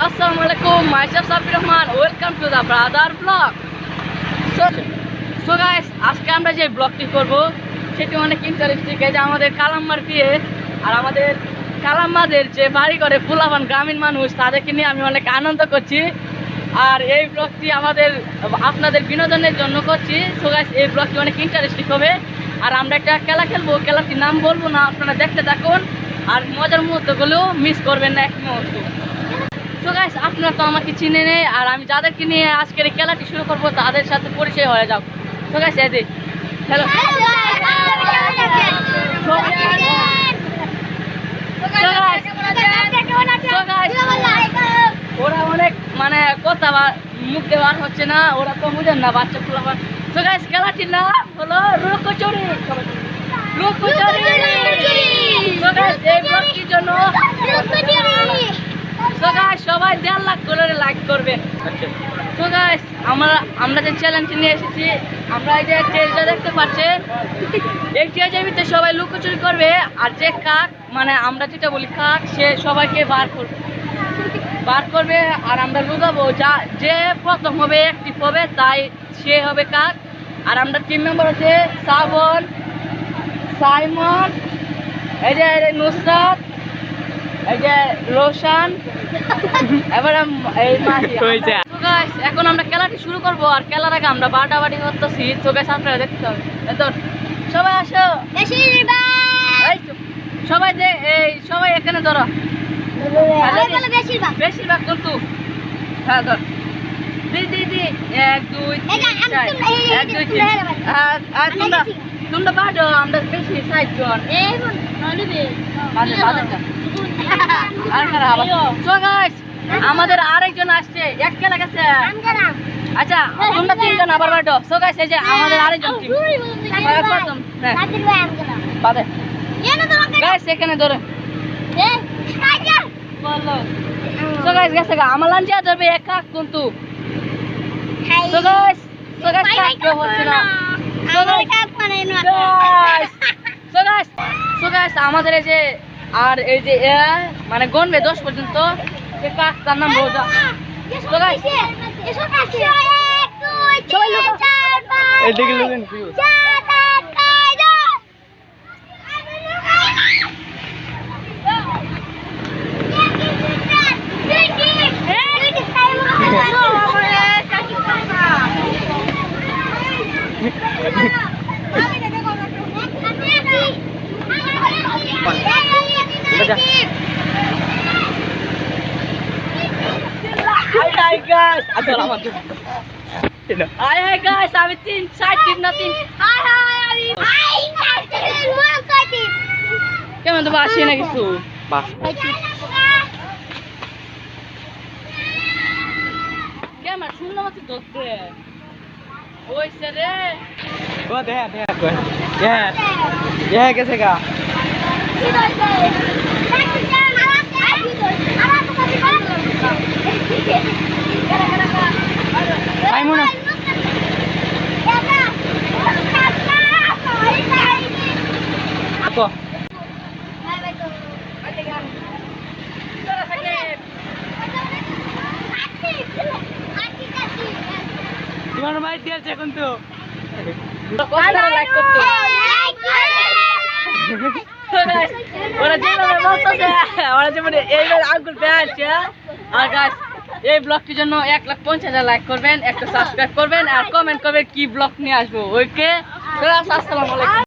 Assalamualaikum, myself Sabir Rahman. Welcome to the Brother Vlog. So guys, আজকে আমরা যে ব্লগটি করব সেটি অনেক ইন্টারেস্টিং। এই যে আমাদের কালাম্মার বিয়ে আর আমাদের কালাম্মাদের যে বাড়ি করে ফুলাবান গ্রামীণ মানুষ তাদেরকে নিয়ে আমি অনেক আনন্দ করছি। আর এই ব্লগটি আপনাদের বিনোদনের জন্য করছি। সো গাইস, এই ব্লগটি অনেক ইন্টারেস্টিং হবে। আর আমরা একটা খেলা খেলবো, খেলাটির নাম বলবো না, আপনারা দেখতে থাকুন আর মজার মুহূর্তগুলো মিস করবেন না এক মুহূর্ত। সো গাইস, আপনারা তো আমাকে চিনে নেই আর আমি যাদেরকে নিয়ে আজকের এই খেলাটি শুরু করবো তাদের সাথে পরিচয় হয়ে যাও। সো গাইস, এই যে হ্যালো, ওরা অনেক মানে কথা মুখ দেওয়ার হচ্ছে না, ওরা তো বুঝেন না বাচ্চা ফুলাবার। সো গাইস, খেলাটির নাম হলো লুকোচুরি। লুকোচুরি। সো গাইস, এই ব্লগটির জন্য সো গাইস সবাই 1.5 লাখ করে লাইক করবেন। সো গাইস, আমরা যে চ্যালেঞ্জটি নিয়ে এসেছি, আমরা এই যে স্টেজটা দেখতে পাচ্ছেন, এই স্টেজের ভিতরে সবাই লুকোচুরি করবে আর যে কাক মানে আমরা যেটা বলি কাক, সে সবাইকে বার করবে আর আমরা লুকাবো। যে প্রথম হবে অ্যাক্টিভ হবে তাই সে হবে কাক। আর আমরা টিম মেম্বার হচ্ছে শ্রাবণ, সাইমন, এই যে নুসরাত, এই যে রোশন, এবার এই মাহি। এখন আমরা খেলাটি শুরু করবো আর খেলার আগে আমরা বাটাবাটি করতেছি। তো গাইস, আপনারা দেখতে হবে। সবাই আসো, সবাই সবাই এখানে ধরো, বেশিরভাগ কিন্তু হ্যাঁ ধর, দিদি 1 2 3 4 1 2 3 আর তোমরা বাড়ো, আমরা বেশি সাইড কর সো গাইস, আমাদের আরেকজন আসছে, এক খেলা গেছে। আচ্ছা, তোমরা 3 জন আবার বাড়ো। সো গাইস, এই যে আমাদের আরেকজন টিম গাইস এখানে ধরে। সো গাইস গেছে গা, আমার লাঞ্চে ধরবে এক কাক কিন্তু। সো গাইস কাক হচ্ছে না। সো গাইস আমাদের এই যে আর এই যে মানে গণবে 10 পর্যন্ত, সে কাক, তার নাম রোজা। সো গাইস এদিকে লুকেন আমি 3 সাইড টিম না 3 কেমন তো আসে না কিছু কেমন শূন্য মতো ধরতে ওই রে ও দেখ গেছে গা। তোমার মাই দিয়েছে এখন তো ওরা যেভাবে বলতেছে, ওরা যেমন এইভাবে আঙ্গুল পেয়েছে। আর গাইস, এই ব্লগটির জন্য 1,50,000 লাইক করবেন, একটা সাবস্ক্রাইব করবেন আর কমেন্ট করবেন কি ব্লগ নিয়ে আসবো। ওকে, আসসালামু আলাইকুম।